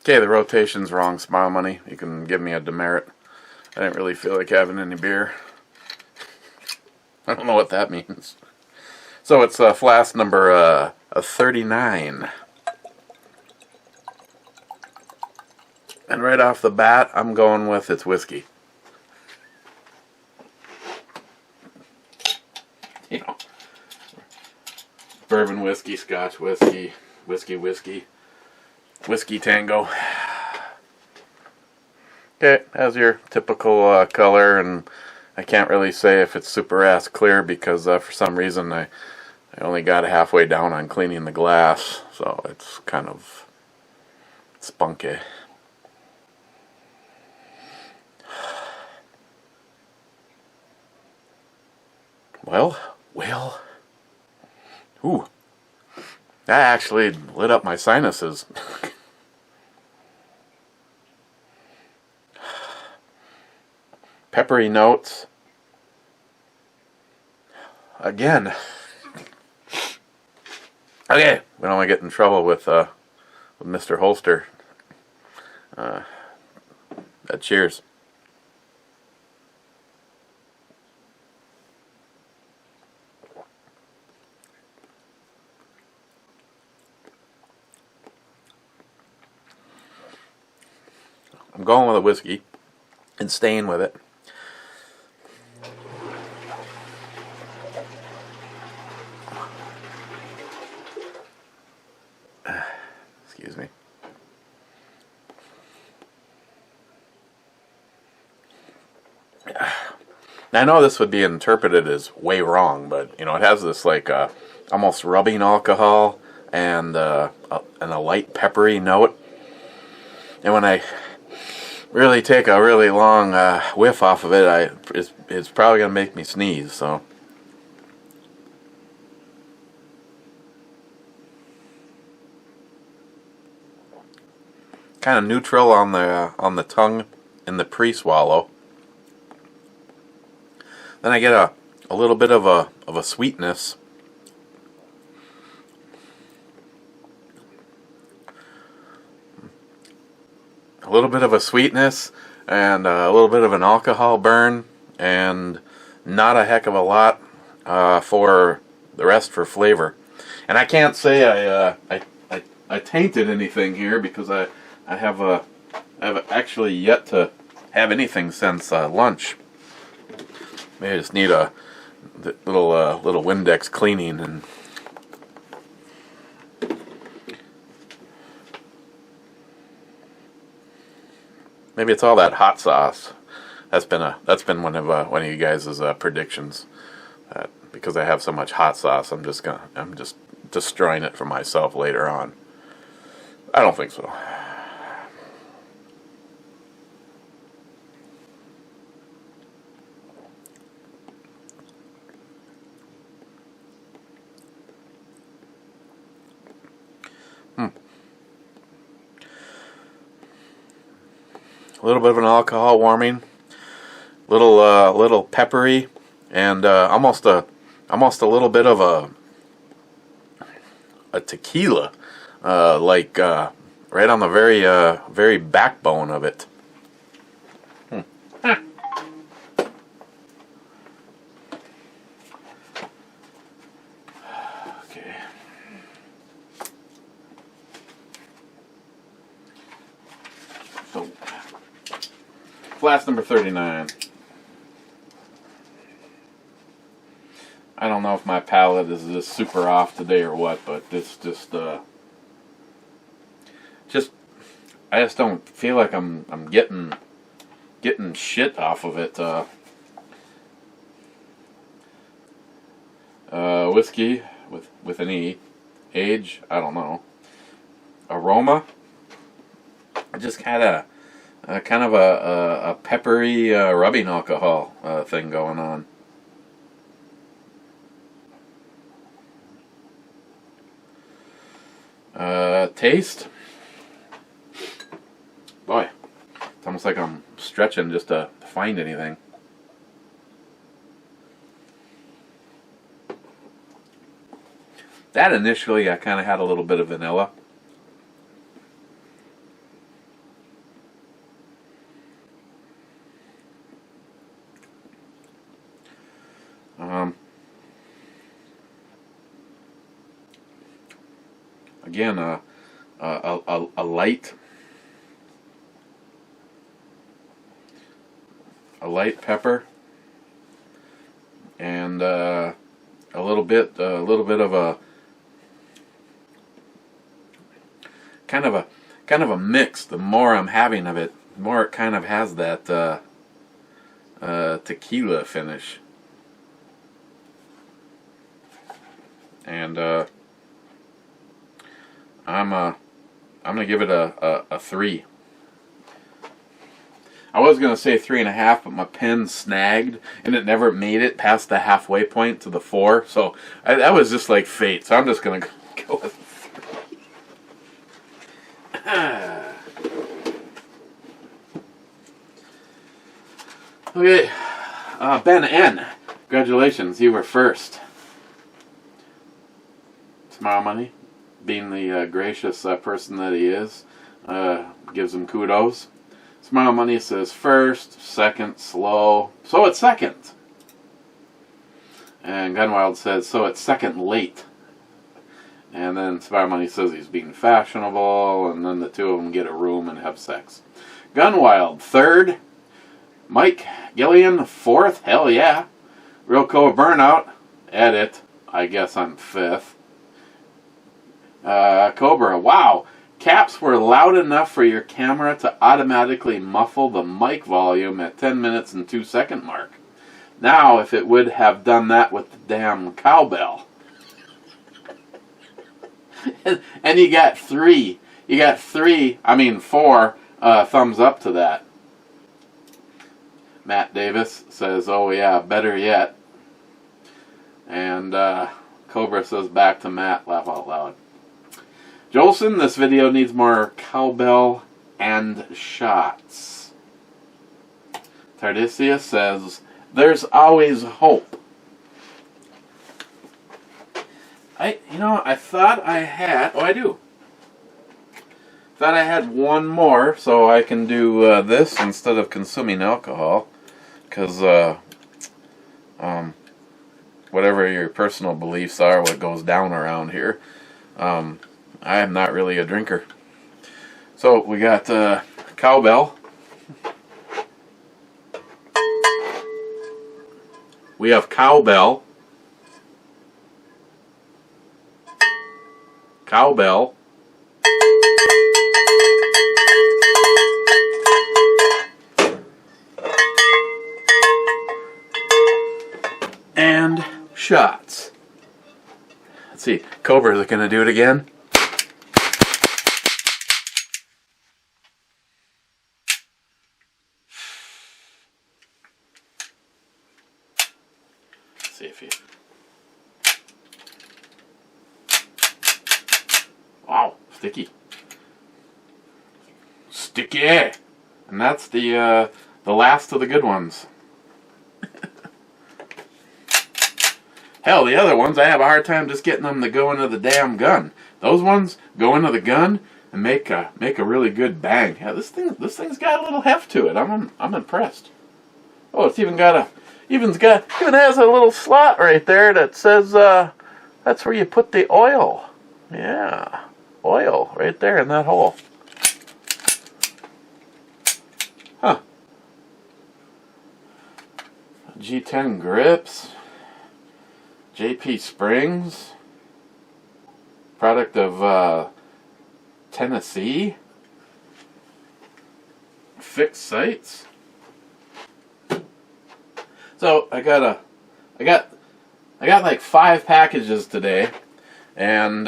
Okay, the rotation's wrong, Smile Money. You can give me a demerit. I didn't really feel like having any beer. I don't know what that means. So it's Flask number 39. And right off the bat, I'm going with it's whiskey. You know, bourbon whiskey, Scotch whiskey, whiskey tango. Okay, has your typical color, and I can't really say if it's super ass clear because for some reason I only got halfway down on cleaning the glass, so it's kind of spunky. Well, ooh, that actually lit up my sinuses. Peppery notes. Again. Okay, we don't want to get in trouble with Mr. Holster. Cheers. I'm going with a whiskey and staying with it. Excuse me. Now, I know this would be interpreted as way wrong, but you know, it has this like almost rubbing alcohol and a light peppery note. And when I really take a really long whiff off of it, it's probably gonna make me sneeze. So. Kind of neutral on the tongue in the pre-swallow. Then I get a little bit of a sweetness. A little bit of a sweetness and a little bit of an alcohol burn, and not a heck of a lot for the rest for flavor. And I can't say I tainted anything here because I have actually yet to have anything since lunch. Maybe I just need a little Windex cleaning, and maybe it's all that hot sauce. That's been one of you guys' predictions. That because I have so much hot sauce, I'm just destroying it for myself later on. I don't think so. A little bit of an alcohol warming, little peppery, and almost a little bit of a tequila, like right on the very backbone of it. Okay. So. Flask number 39. I don't know if my palate is just super off today or what, but this I just don't feel like I'm getting shit off of it. Whiskey with an E. Age, I don't know. Aroma, just kind of a peppery rubbing alcohol thing going on. Taste, boy, it's almost like I'm stretching just to find anything. That initially I kind of had a little bit of vanilla. Again, a light pepper, and a little bit of a kind of a mix. The more I'm having of it, the more it kind of has that tequila finish. And I'm gonna give it a 3. I was gonna say 3.5, but my pen snagged and it never made it past the halfway point to the 4. So that was just like fate. So I'm just gonna go with 3. Okay, Ben N. Congratulations, you were first. Smile Money, being the gracious person that he is, gives him kudos. Smile Money says first, second, slow, so it's second. And Gunwild says, so it's second late. And then Smile Money says he's being fashionable, and then the two of them get a room and have sex. Gunwild, third. Mike Gillian, fourth. Hell yeah. Real Coa Burnout, edit. I guess I'm fifth. Cobra, wow. Caps were loud enough for your camera to automatically muffle the mic volume at 10 minutes and 2 second mark. Now, if it would have done that with the damn cowbell. And you got 3. You got 4 thumbs up to that. Matt Davis says, oh yeah, better yet. And Cobra says, back to Matt, laugh out loud. Jolson, this video needs more cowbell and shots. Tardisia says, there's always hope. I thought I had, oh I do. Thought I had one more so I can do this instead of consuming alcohol. Because, whatever your personal beliefs are, what goes down around here, I am not really a drinker. So we got cowbell. We have cowbell. Cowbell. And shots. Let's see. Cobra, is it going to do it again? Let's see if you... Wow, sticky. Sticky! And that's the last of the good ones. Hell, the other ones, I have a hard time just getting them to go into the damn gun. Those ones go into the gun and make a really good bang. Yeah, this thing's got a little heft to it. I'm impressed. Oh, it's even has a little slot right there that says that's where you put the oil. Yeah, oil right there in that hole. Huh. G10 grips. JP Springs, product of Tennessee. Fixed sights. So I got like 5 packages today, and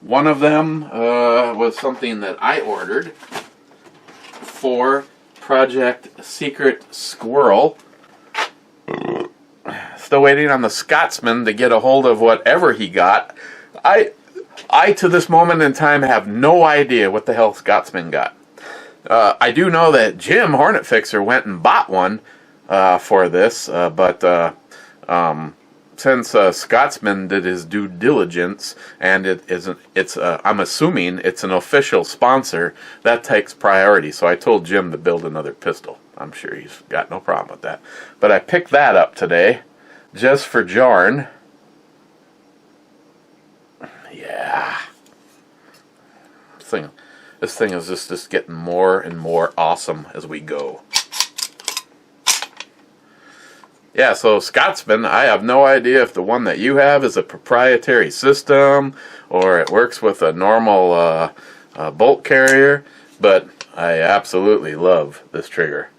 one of them was something that I ordered for Project Secret Squirrel. Still waiting on the Scotsman to get a hold of whatever he got. I to this moment in time have no idea what the hell Scotsman got. I do know that Jim Hornet Fixer went and bought one for this, but since Scotsman did his due diligence and I'm assuming it's an official sponsor, that takes priority. So I told Jim to build another pistol. I'm sure he's got no problem with that. But I picked that up today. Just for Jarn. Yeah. This thing is just getting more and more awesome as we go. Yeah, so Scotsman, I have no idea if the one that you have is a proprietary system or it works with a normal bolt carrier, but I absolutely love this trigger.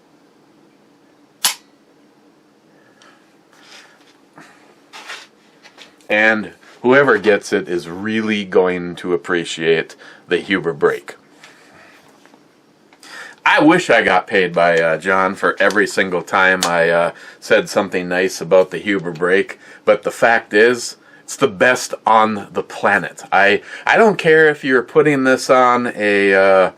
And whoever gets it is really going to appreciate the Huber brake. I wish I got paid by John for every single time I said something nice about the Huber brake, but the fact is, it's the best on the planet. I don't care if you're putting this on a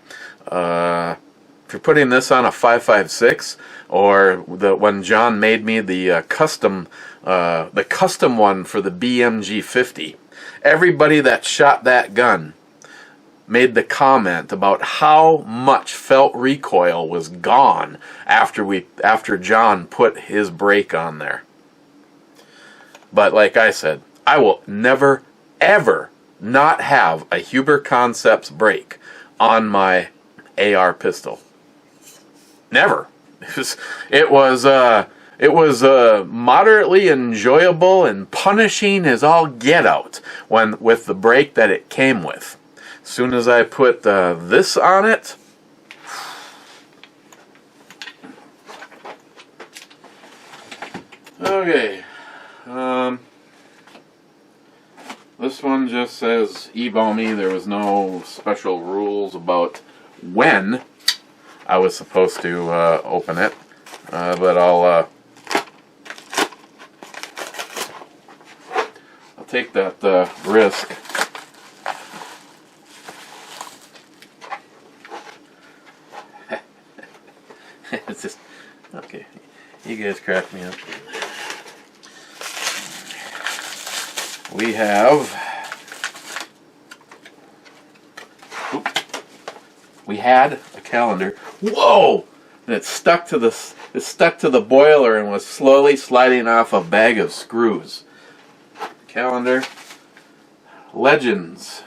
556 or when John made me the custom one for the BMG 50. Everybody that shot that gun made the comment about how much felt recoil was gone after John put his brake on there. But like I said, I will never ever not have a Huber Concepts brake on my AR pistol. Never. It was moderately enjoyable and punishing as all get out with the brake that it came with. As soon as I put this on it, okay, this one just says Evo me. There was no special rules about when I was supposed to open it, but I'll take that risk. It's just, okay, you guys crack me up. We had a calendar. Whoa! And it stuck to the boiler and was slowly sliding off a bag of screws. Calendar. Legends.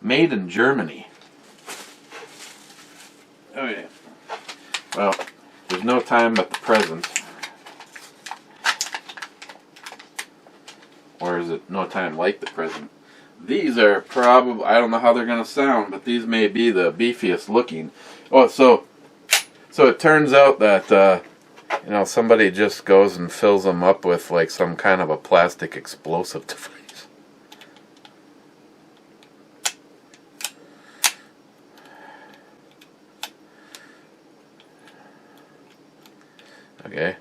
Made in Germany. Oh yeah. Well, there's no time but the present. Or is it no time like the present? These are probably, I don't know how they're going to sound, but these may be the beefiest looking. Oh, so it turns out that, somebody just goes and fills them up with like some kind of a plastic explosive device. Okay.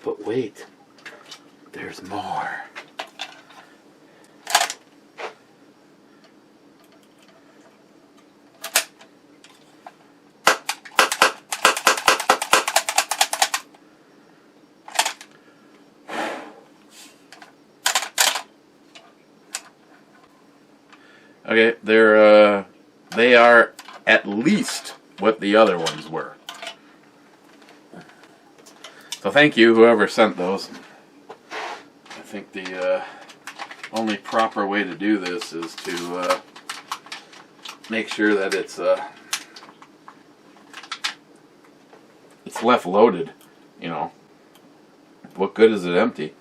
But wait, there's more. Okay, they are at least what the other ones were. So thank you, whoever sent those. I think the only proper way to do this is to make sure that it's left loaded. You know, what good is it empty?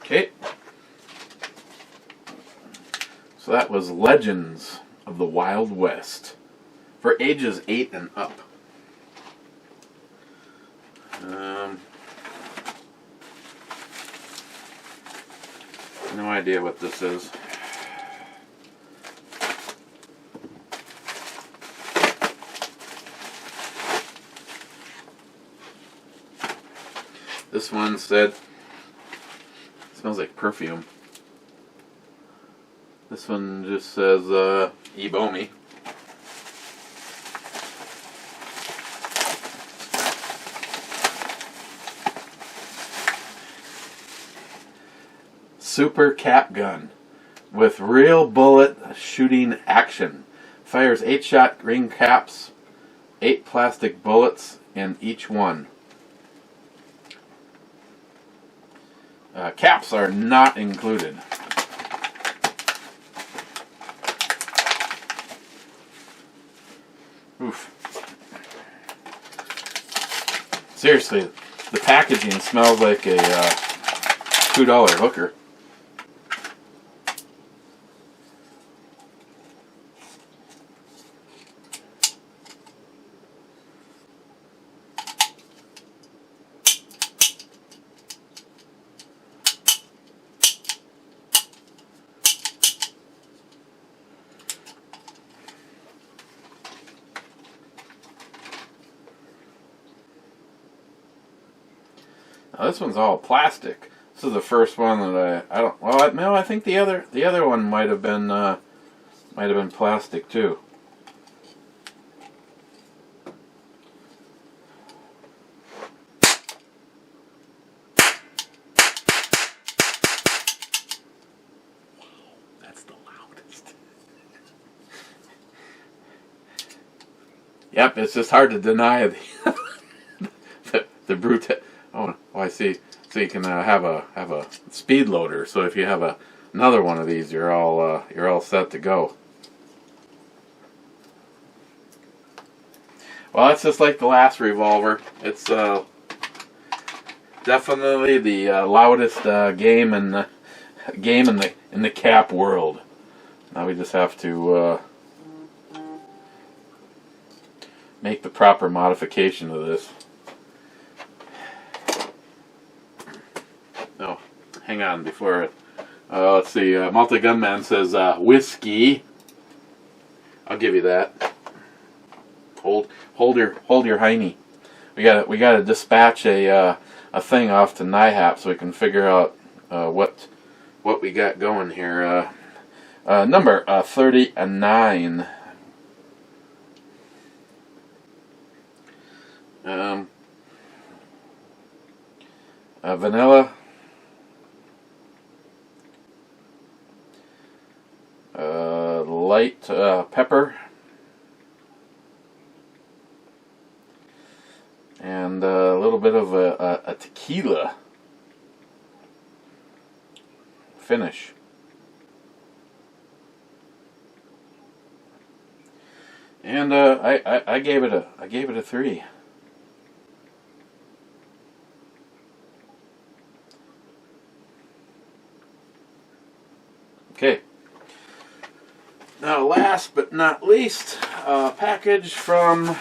Okay. So that was Legends of the Wild West for ages 8 and up. No idea what this is. This one said, Smells like perfume. This one just says Ebomi. Super cap gun with real bullet shooting action. Fires 8-shot ring caps, 8 plastic bullets in each one. Caps are not included. Oof. Seriously, the packaging smells like a $2 hooker. Now this one's all plastic. This is the first one that I don't. Well, no, I think the other one might have been plastic too. That's the loudest. Yep, it's just hard to deny the brute. Oh, I see. So you can have a speed loader. So if you have another one of these, you're all set to go. Well, it's just like the last revolver. It's definitely the loudest game in the cap world. Now we just have to make the proper modification of this. Oh, hang on before it. Let's see. Multi Gunman says whiskey. I'll give you that. Hold your hiney. We gotta dispatch a thing off to NIHAP so we can figure out what we got going here. Number 39. Vanilla. Light pepper. And a little bit of a tequila finish. And I gave it a 3. Okay. Now, last but not least, a package from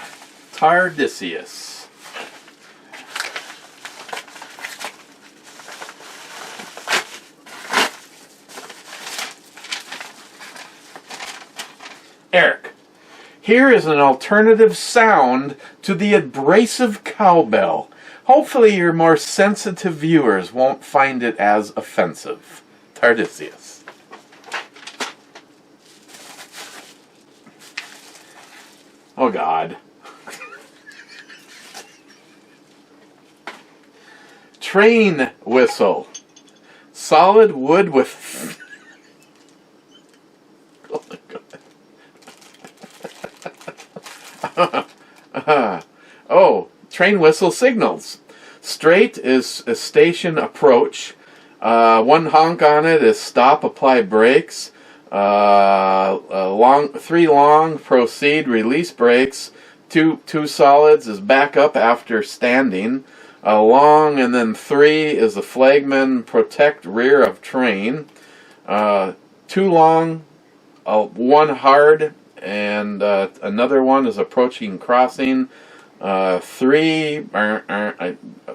Tardisius. Eric, here is an alternative sound to the abrasive cowbell. Hopefully your more sensitive viewers won't find it as offensive. Tardisius. Oh God. Train whistle. Solid wood with... Oh my God. Oh, train whistle signals. Straight is a station approach. One honk on it is stop, apply brakes. 3 long, proceed, release brakes. Two solids is back up after standing. Long and then 3 is the flagman, protect rear of train. 2 long, 1 hard, and another one is approaching crossing. 3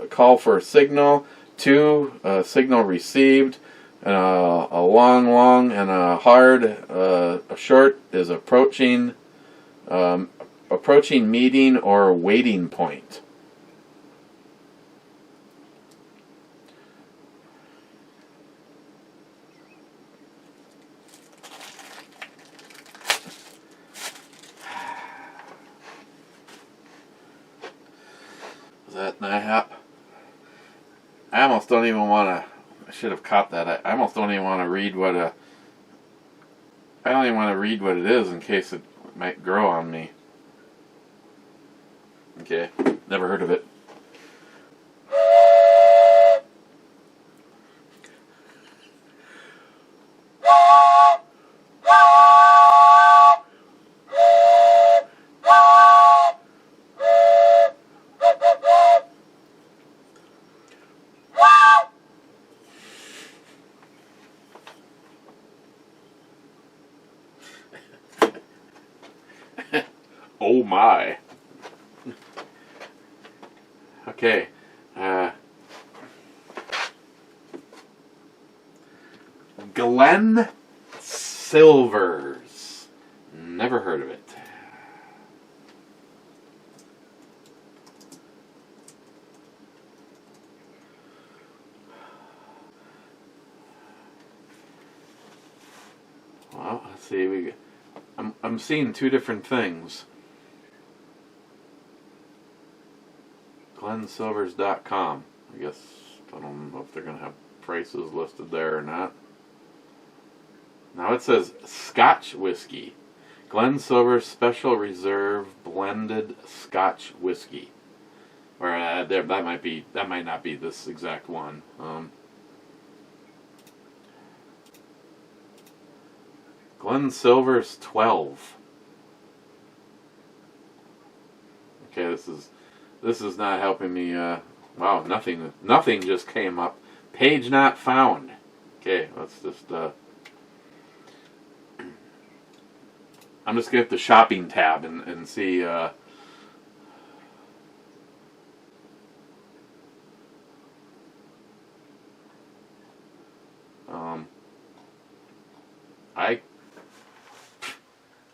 call for a signal. 2 signal received. A long, and a hard. A short is approaching meeting or waiting point. Is that NIHAP? I almost don't even want to. I should have caught that. I almost don't even want to read what a. I don't even want to read what it is in case it might grow on me. Okay, never heard of it. Oh my. Okay. Glen Slivers. Never heard of it. Well, let's see. I'm seeing two different things. GlenSilvers.com. I guess I don't know if they're going to have prices listed there or not. Now it says Scotch whiskey. Glen Silver's Special Reserve Blended Scotch whiskey. Or that might not be this exact one. Glen Silver's 12. Okay, this is not helping me. Wow, nothing just came up. Page not found. Okay, let's just. I'm just gonna hit the shopping tab and see.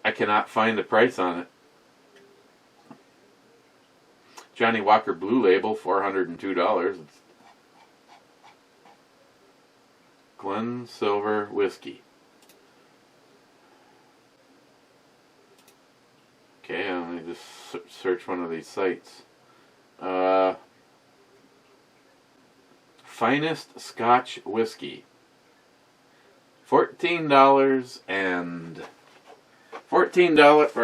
I cannot find the price on it. Johnny Walker Blue Label, $402. It's Glen Silver Whiskey. Okay, let me just search one of these sites. Finest Scotch Whiskey. $14 or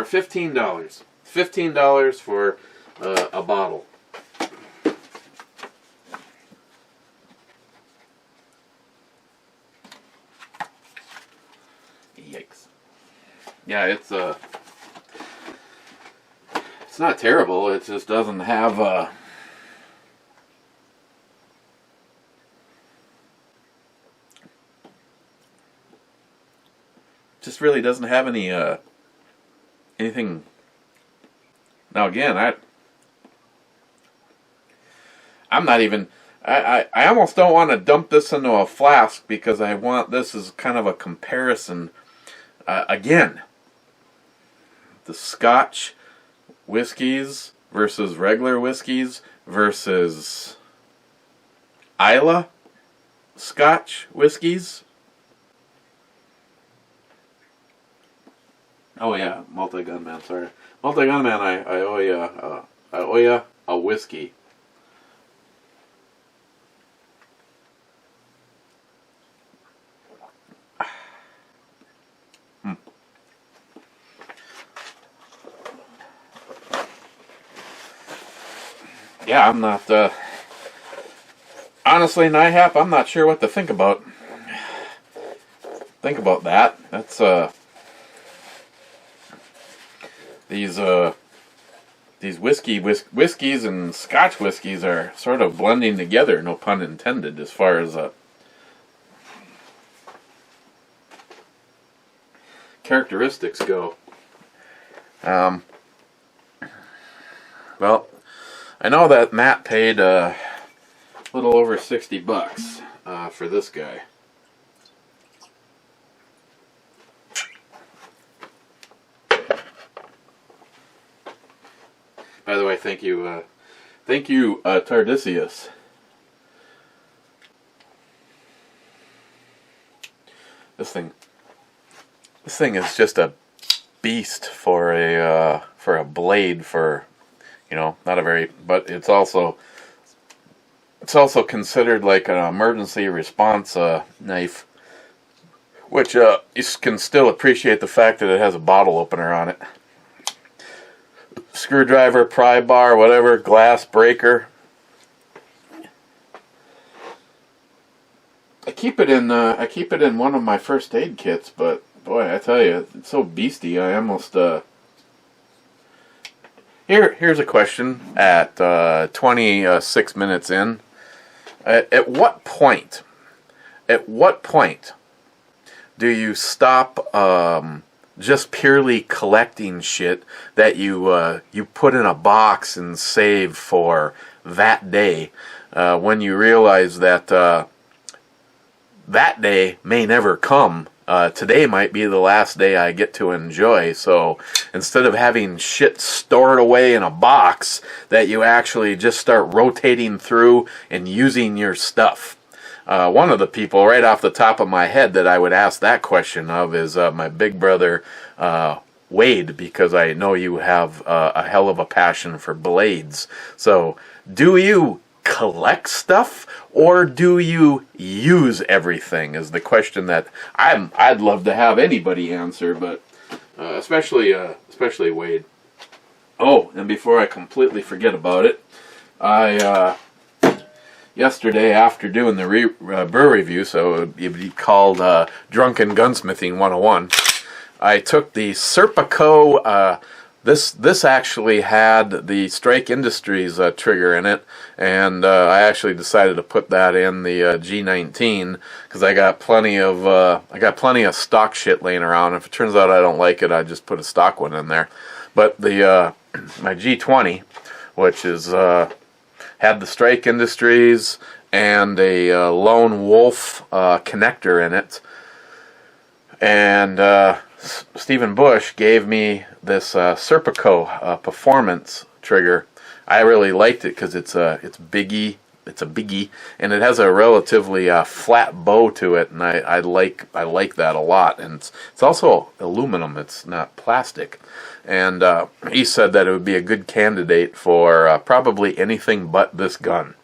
$15. $15 for a bottle. Yikes. Yeah, it's not terrible. It just doesn't have just really doesn't have any anything. Now again, I'm not even. I almost don't want to dump this into a flask because I want this as kind of a comparison. Again, the Scotch whiskeys versus regular whiskeys versus Islay Scotch whiskeys. Oh yeah, Multi-Gunman. Sorry, Multi-Gunman. I owe you a whiskey. Yeah, I'm not, honestly, NIHAP, I'm not sure what to think about that. That's, these whiskeys and Scotch whiskeys are sort of blending together, no pun intended, as far as, characteristics go. Well, I know that Matt paid a little over $60 for this guy. By the way, thank you, Tardisius. This thing is just a beast for a blade for You know, not a very, but it's also considered like an emergency response knife, which you can still appreciate the fact that it has a bottle opener on it. Screwdriver, pry bar, whatever, glass breaker. I keep it in one of my first aid kits, but boy, I tell you, it's so beastie. I almost Here's a question at 26 minutes in. At what point do you stop just purely collecting shit that you put in a box and save for that day, when you realize that that day may never come? Today might be the last day I get to enjoy, so instead of having shit stored away in a box, that you actually just start rotating through and using your stuff. One of the people right off the top of my head that I would ask that question of is my big brother, Wade, because I know you have a hell of a passion for blades. So, do you collect stuff, or do you use everything, is the question that I'd love to have anybody answer, but especially Wade. Oh, and before I completely forget about it, I yesterday, after doing the brew review, so it would be called Drunken Gunsmithing 101, I took the Serpico. This actually had the Strike Industries trigger in it, and I actually decided to put that in the G19 because I got plenty of stock shit laying around. If it turns out I don't like it, I just put a stock one in there. But the my G20, which is had the Strike Industries and a Lone Wolf connector in it, and Stephen Bush gave me this Serpico performance trigger. I really liked it because it's a biggie, and it has a relatively flat bow to it, and I like that a lot. And it's also aluminum; it's not plastic. And he said that it would be a good candidate for probably anything but this gun,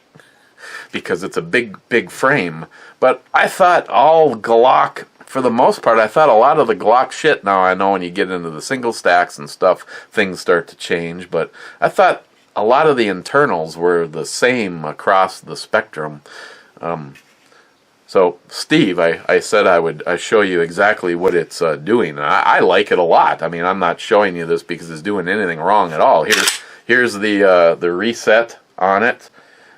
because it's a big frame. But I thought all Glock, for the most part, I thought a lot of the Glock shit, now I know when you get into the single stacks and stuff, things start to change, but I thought a lot of the internals were the same across the spectrum. So, Steve, I said I'd show you exactly what it's doing. And I like it a lot. I mean, I'm not showing you this because it's doing anything wrong at all. Here's the reset on it,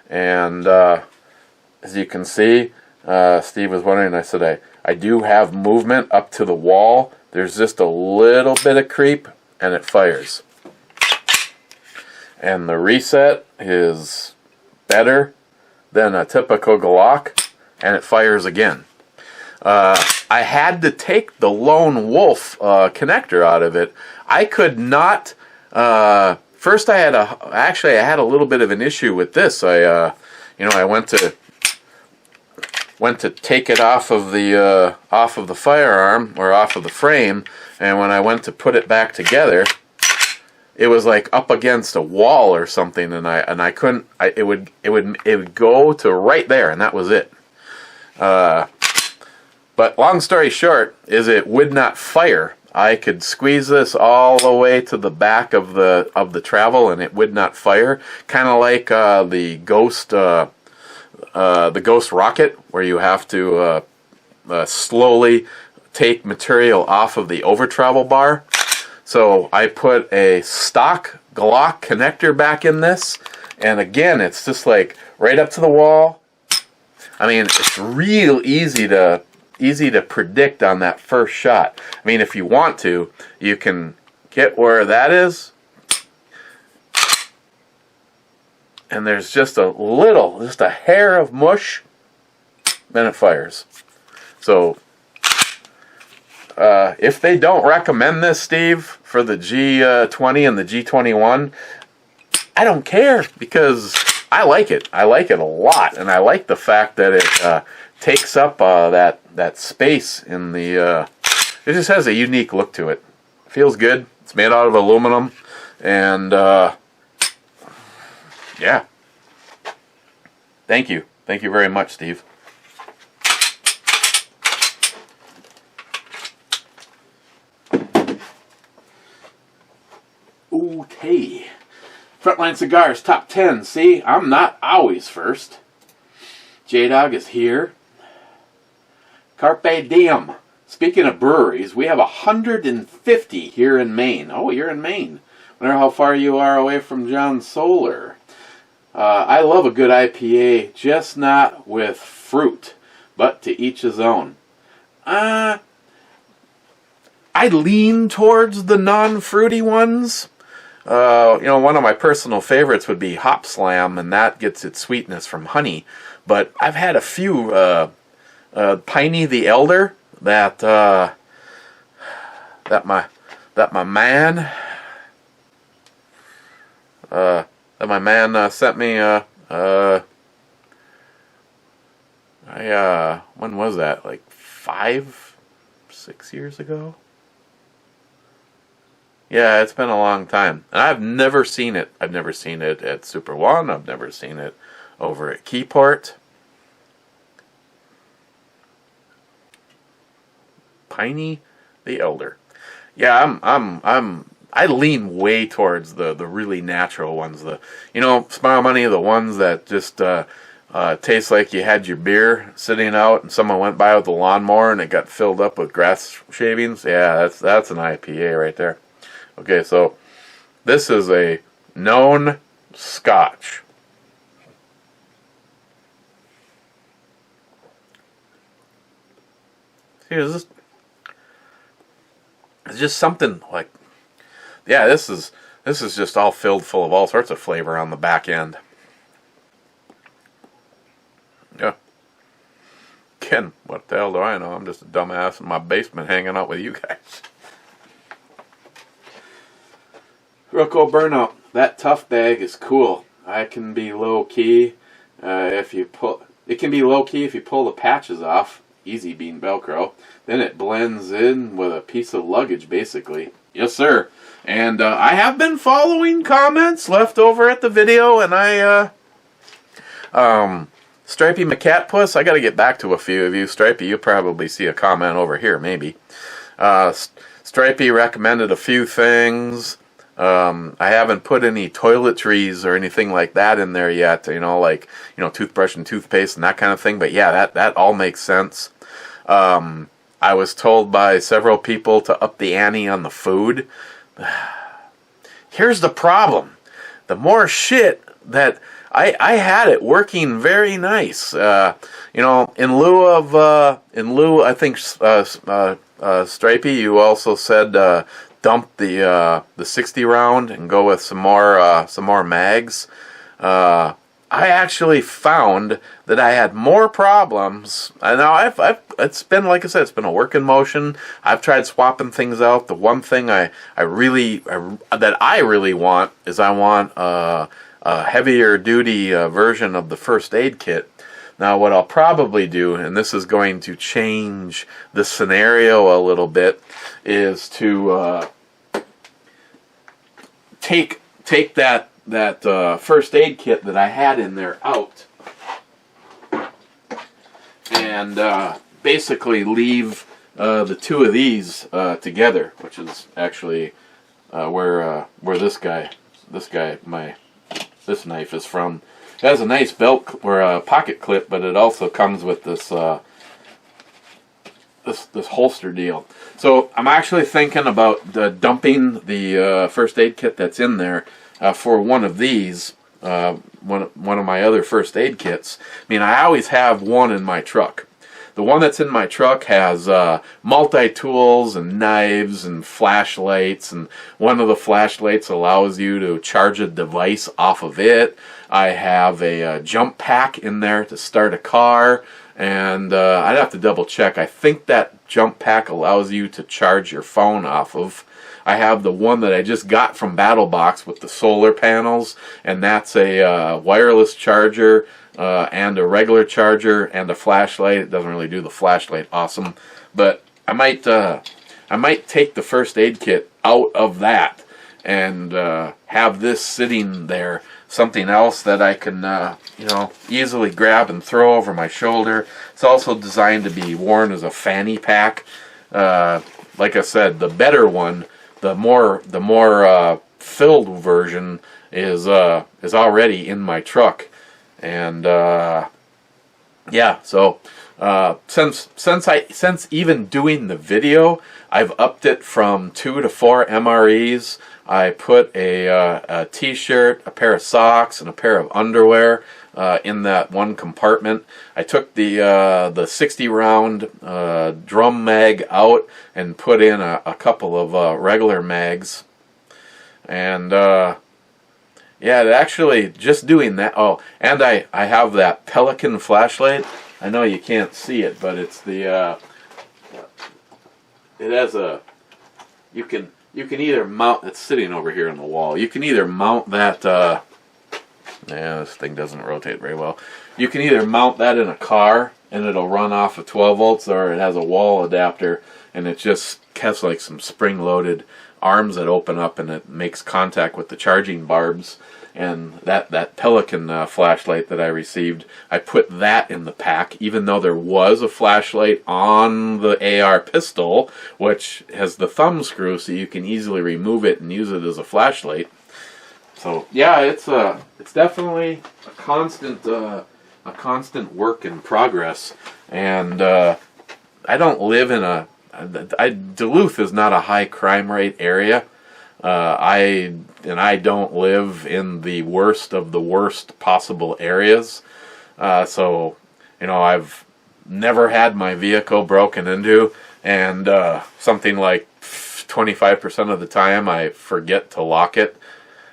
and as you can see, Steve was wondering, I said I do have movement up to the wall. There's just a little bit of creep, and it fires. And the reset is better than a typical Glock, and it fires again. I had to take the Lone Wolf connector out of it. I could not. First, I had a little bit of an issue with this. I went to take it off of the firearm, or off of the frame, and when I went to put it back together, it was like up against a wall or something, and I couldn't. It would go to right there, and that was it. But long story short is it would not fire. I could squeeze this all the way to the back of the travel, and it would not fire. Kind of like the Ghost rocket, where you have to slowly take material off of the over travel bar. So I put a stock Glock connector back in this, and again, it's just like right up to the wall. I mean, it's real easy to predict on that first shot. I mean, if you want to, you can get where that is, and there's just a hair of mush, then it fires. So, if they don't recommend this, Steve, for the G20 and the G21, I don't care, because I like it. I like it a lot, and I like the fact that it takes up that space in the. It just has a unique look to it. Feels good. It's made out of aluminum, and Yeah. Thank you. Thank you very much, Steve. Okay. Frontline Cigars, top 10. See, I'm not always first. J-Dog is here. Carpe Diem. Speaking of breweries, we have 150 here in Maine. Oh, you're in Maine. Wonder how far you are away from John Solar. I love a good IPA, just not with fruit, but to each his own. I lean towards the non-fruity ones. One of my personal favorites would be Hop Slam, and that gets its sweetness from honey. But I've had a few, Piney the Elder, that my man sent me. When was that? Like 5-6 years ago. Yeah, it's been a long time. And I've never seen it. I've never seen it at Super One. I've never seen it over at Keyport. Piney the Elder. Yeah, I lean way towards the really natural ones. Smile Money, the ones that just taste like you had your beer sitting out and someone went by with a lawnmower and it got filled up with grass shavings. Yeah, that's an IPA right there. Okay, so this is a known Scotch. See, it's just something like, yeah, this is just all filled full of all sorts of flavor on the back end. Yeah. Ken, what the hell do I know? I'm just a dumbass in my basement hanging out with you guys. Rocco Burnout. That tough bag is cool. I can be low key if you pull. It can be low key if you pull the patches off. Easy being Velcro. Then it blends in with a piece of luggage, basically. Yes, sir. And I have been following comments left over at the video, and Stripey McCatpuss, I got to get back to a few of you. Stripey, you'll probably see a comment over here, maybe. Stripey recommended a few things. I haven't put any toiletries or anything like that in there yet, toothbrush and toothpaste and that kind of thing. But yeah, that all makes sense. I was told by several people to up the ante on the food. Here's the problem. The more shit that I had it working very nice. I think Stripey, you also said dump the 60 round and go with some more mags. I actually found that I had more problems. Now it's been, like I said, it's been a work in motion. I've tried swapping things out. The one thing that I really want is I want a heavier duty version of the first aid kit. Now what I'll probably do, and this is going to change the scenario a little bit, is to take that first aid kit that I had in there out and basically leave the two of these together, which is actually where this knife is from. It has a nice belt or a pocket clip, but it also comes with this this holster deal. So I'm actually thinking about dumping the first aid kit that's in there for one of these, one of my other first aid kits. I mean, I always have one in my truck. The one that's in my truck has multi-tools and knives and flashlights, and one of the flashlights allows you to charge a device off of it. I have a jump pack in there to start a car, and I'd have to double check. I think that jump pack allows you to charge your phone off of. I have the one that I just got from BattleBox with the solar panels, and that's a wireless charger and a regular charger and a flashlight. It doesn't really do the flashlight awesome, but I might take the first aid kit out of that and have this sitting there something else that I can, easily grab and throw over my shoulder. It's also designed to be worn as a fanny pack. Like I said, the better one, the more filled version is already in my truck, and yeah. So since even doing the video, I've upped it from 2 to 4 MREs. I put a t-shirt, a pair of socks, and a pair of underwear in that one compartment. I took the 60 round drum mag out and put in a couple of regular mags. And yeah, actually just doing that. Oh, and I have that Pelican flashlight. I know you can't see it, but it's the it has a, you can either mount, it's sitting over here on the wall. You can either mount that yeah, this thing doesn't rotate very well. You can either mount that in a car and it'll run off of 12 volts, or it has a wall adapter and it just has like some spring-loaded arms that open up and it makes contact with the charging barbs. And that Pelican flashlight that I received, I put that in the pack, even though there was a flashlight on the AR pistol, which has the thumb screw, so you can easily remove it and use it as a flashlight. So yeah, it's definitely a constant work in progress. And I don't live in Duluth is not a high crime rate area. I don't live in the worst of the worst possible areas. So, I've never had my vehicle broken into, and something like 25% of the time I forget to lock it.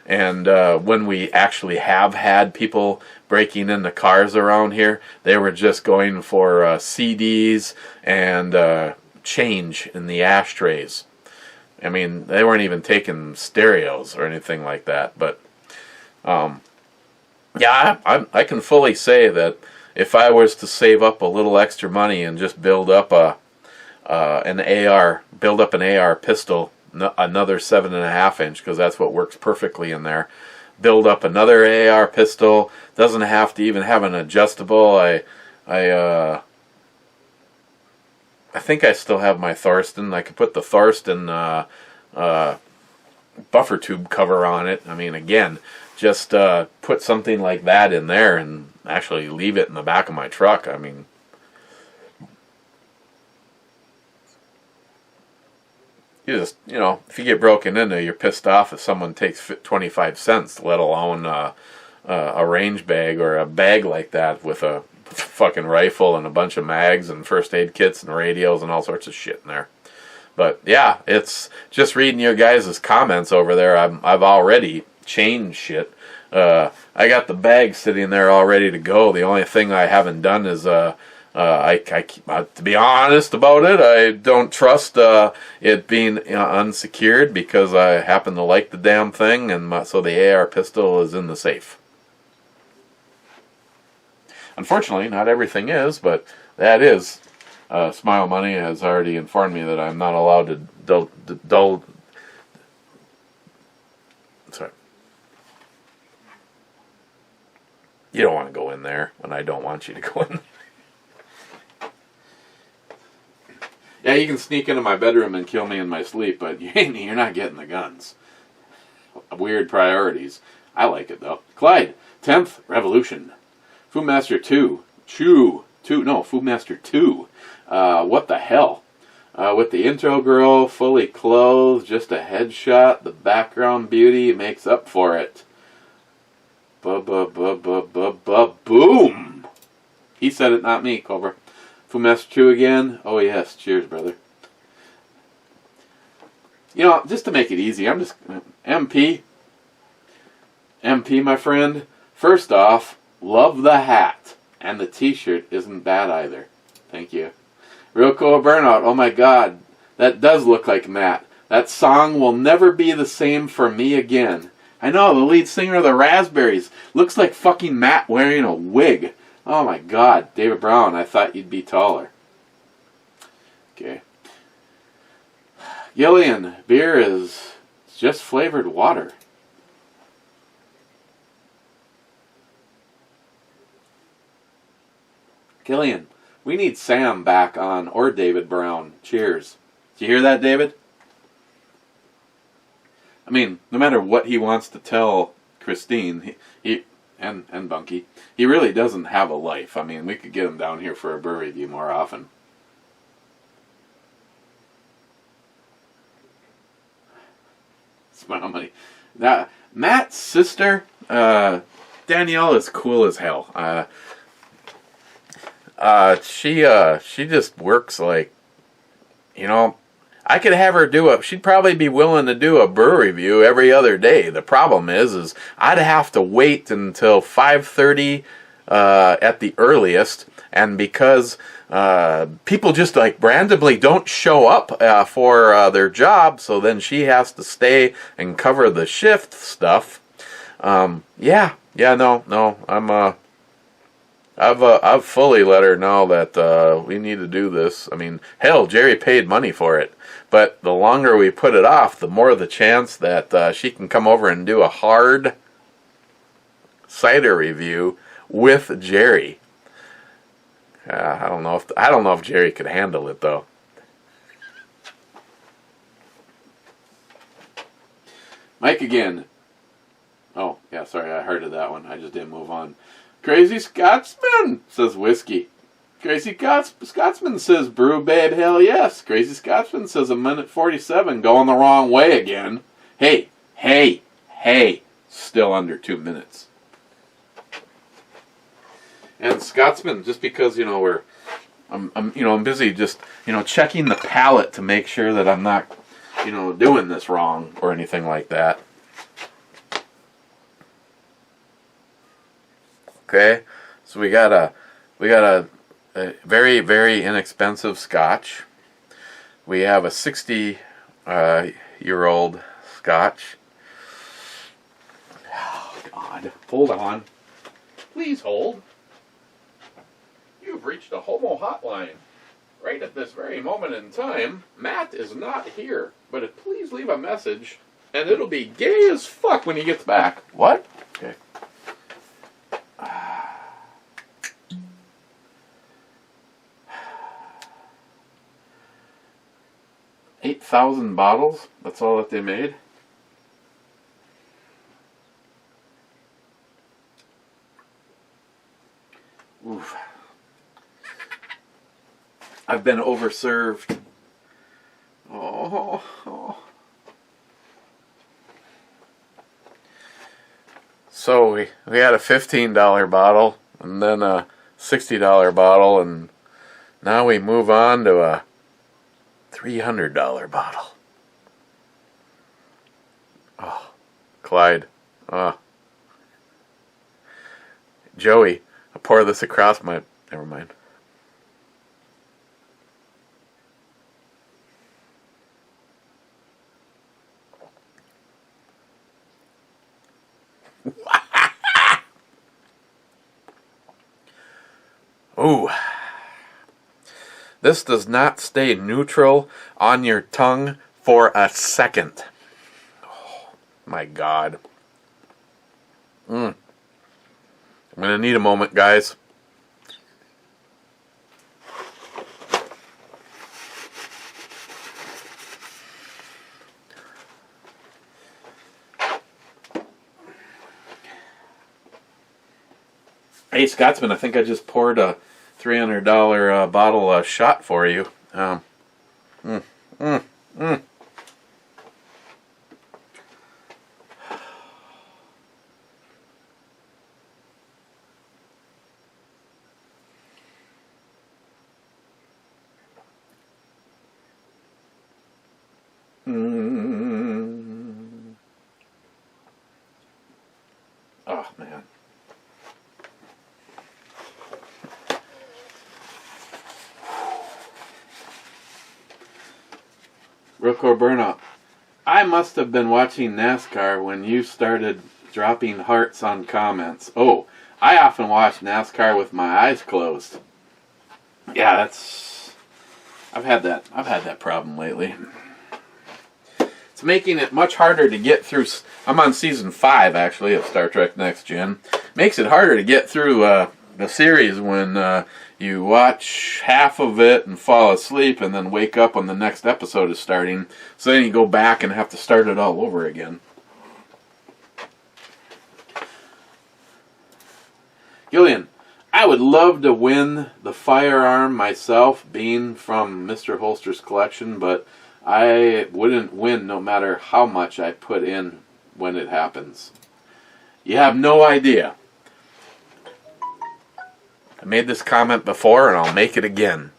And when we actually have had people breaking into cars around here, they were just going for CDs and change in the ashtrays. I mean, they weren't even taking stereos or anything like that. But yeah, I can fully say that if I was to save up a little extra money and just build up an AR pistol, another 7.5 inch, because that's what works perfectly in there. Build up another AR pistol. Doesn't have to even have an adjustable. I think I still have my Thorston. I could put the Thorston buffer tube cover on it. I mean, again, just put something like that in there and actually leave it in the back of my truck. I mean, you just, if you get broken into, you're pissed off if someone takes 25 cents, let alone a range bag or a bag like that with a fucking rifle and a bunch of mags and first aid kits and radios and all sorts of shit in there. But yeah, it's just reading your guys' comments over there. I've already changed shit. I got the bag sitting there all ready to go. The only thing I haven't done is to be honest about it, I don't trust it being unsecured, because I happen to like the damn thing, and so the AR pistol is in the safe. Unfortunately, not everything is, but that is. Smile Money has already informed me that I'm not allowed to sorry. You don't want to go in there when I don't want you to go in there. Yeah, you can sneak into my bedroom and kill me in my sleep, but you're not getting the guns. Weird priorities. I like it, though. Clyde, 10th Revolution. Foodmaster 2. Foodmaster 2. What the hell? With the intro girl fully clothed, just a headshot, the background beauty makes up for it. Boom! He said it, not me, Cobra. Foodmaster 2 again? Oh yes, cheers, brother. Just to make it easy, I'm just... MP, my friend. First off, love the hat. And the t-shirt isn't bad either. Thank you. Real Cool Burnout. Oh my god. That does look like Matt. That song will never be the same for me again. I know, the lead singer of the Raspberries. Looks like fucking Matt wearing a wig. Oh my god. David Brown, I thought you'd be taller. Okay. Gillian, beer is just flavored water. Killian, we need Sam back on, or David Brown. Cheers. Did you hear that, David? I mean, no matter what he wants to tell Christine, and Bunky, he really doesn't have a life. I mean, we could get him down here for a brew review more often. Smile money. That Matt's sister, Danielle, is cool as hell. She just works like, you know, I could have her she'd probably be willing to do a brew review every other day. The problem is I'd have to wait until 5:30 at the earliest, and because people just like randomly don't show up for their job, so then she has to stay and cover the shift stuff. I've fully let her know that we need to do this. I mean, hell, Jerry paid money for it. But the longer we put it off, the more the chance that she can come over and do a hard cider review with Jerry. I don't know if Jerry could handle it though. Mike again. Oh yeah, sorry, I heard of that one. I just didn't move on. Crazy Scotsman, says Whiskey. Crazy Scotsman says brew babe, hell yes. Crazy Scotsman says a minute 47, going the wrong way again. Hey, still under 2 minutes. And Scotsman, just because, you know, I'm busy just, you know, checking the palate to make sure that I'm not, you know, doing this wrong or anything like that. Okay, so we got a very, very inexpensive Scotch. We have a 60-year-old Scotch. Oh God! Hold on, please hold. You've reached a homo hotline. Right at this very moment in time, Matt is not here. But please leave a message, and it'll be gay as fuck when he gets back. What? Okay. 8,000 bottles? That's all that they made? Oof. I've been overserved. Oh. So we had a $15 bottle and then a $60 bottle, and now we move on to a $300 bottle. Oh, Clyde. Oh. Joey, I pour this across my... Never mind. Ooh. This does not stay neutral on your tongue for a second. Oh, my God. I'm going to need a moment, guys. Hey, Scotsman, I think I just poured a $300 bottle shot for you. Oh, man. Rocco Burnout. I must have been watching NASCAR when you started dropping hearts on comments. Oh, I often watch NASCAR with my eyes closed. Yeah, that's... I've had that problem lately. It's making it much harder to get through... I'm on season 5, actually, of Star Trek Next Gen. Makes it harder to get through the series when you watch half of it and fall asleep and then wake up when the next episode is starting. So then you go back and have to start it all over again. Gillian, I would love to win the firearm myself, being from Mr. Holster's collection, but I wouldn't win no matter how much I put in when it happens. You have no idea. I made this comment before and I'll make it again.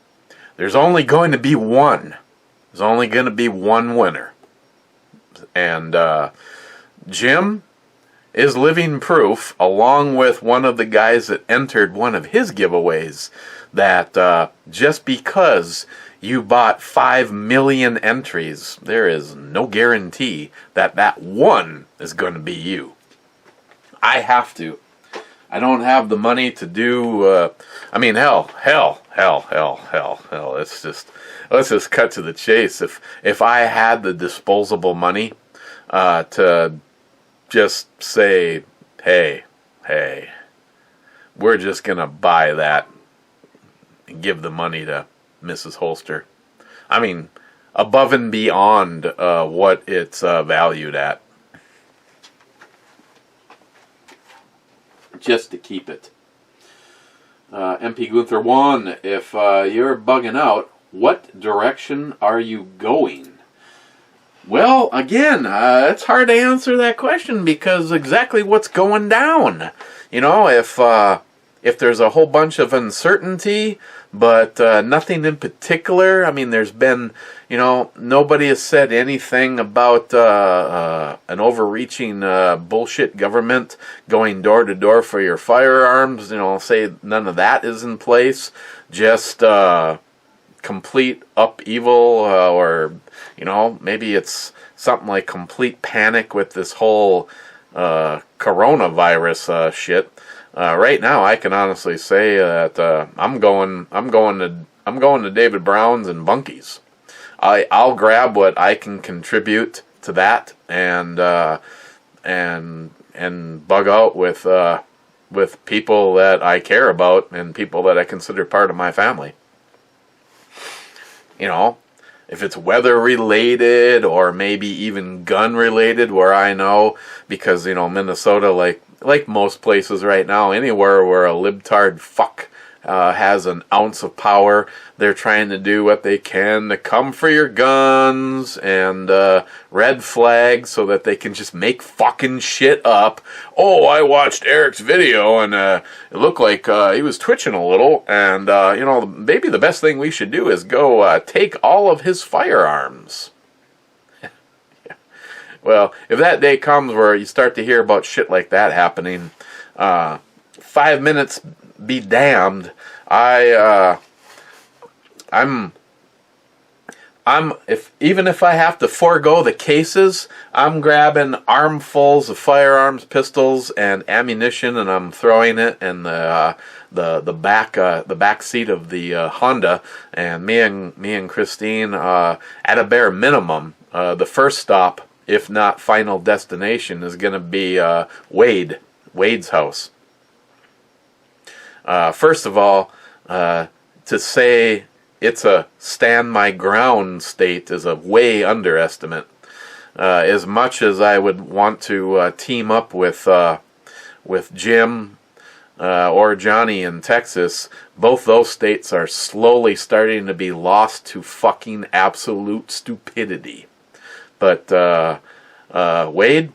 There's only going to be one. There's only going to be one winner. And Jim is living proof, along with one of the guys that entered one of his giveaways, that just because you bought 5 million entries, there is no guarantee that that one is going to be you. I have to. I don't have the money to do, I mean, hell. Let's just cut to the chase. If I had the disposable money to just say, hey, we're just going to buy that and give the money to Mrs. Holster. I mean, above and beyond what it's valued at. Just to keep it. MP Gunther 1, if you're bugging out, what direction are you going? Well, again, it's hard to answer that question because exactly what's going down. You know, if there's a whole bunch of uncertainty, but nothing in particular. I mean, there's been, you know, nobody has said anything about an overreaching bullshit government going door to door for your firearms. You know, say none of that is in place. Just complete upheaval, or, you know, maybe it's something like complete panic with this whole coronavirus shit. Right now, I can honestly say that I'm going to David Brown's and Bunky's. I'll grab what I can contribute to that and bug out with people that I care about and people that I consider part of my family. You know, if it's weather related or maybe even gun related, where I know, because, you know, Minnesota, like most places right now, anywhere where a libtard fuck has an ounce of power, they're trying to do what they can to come for your guns and red flags so that they can just make fucking shit up. Oh, I watched Eric's video and it looked like he was twitching a little, and you know, maybe the best thing we should do is go take all of his firearms. Well, if that day comes where you start to hear about shit like that happening, 5 minutes be damned. Even if I have to forego the cases, I'm grabbing armfuls of firearms, pistols, and ammunition, and I'm throwing it in the back seat of the Honda. And me and Christine, at a bare minimum, the first stop, if not final destination, is going to be Wade's house. First of all, to say it's a stand my ground state is a way underestimate. As much as I would want to team up with Jim or Johnny in Texas, both those states are slowly starting to be lost to fucking absolute stupidity. But Wade,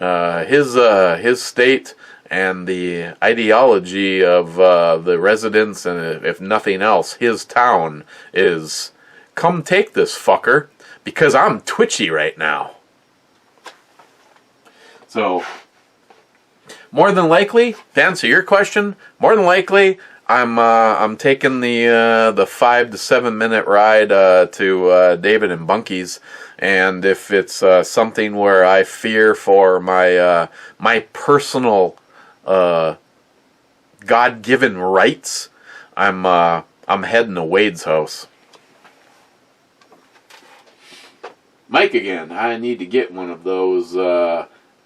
his state and the ideology of the residents, and if nothing else, his town, is come take this fucker because I'm twitchy right now. So, more than likely, to answer your question, more than likely, I'm taking the 5 to 7 minute ride to David and Bunky's, and if it's something where I fear for my my personal God-given rights, I'm heading to Wade's house. Mike again. I need to get one of those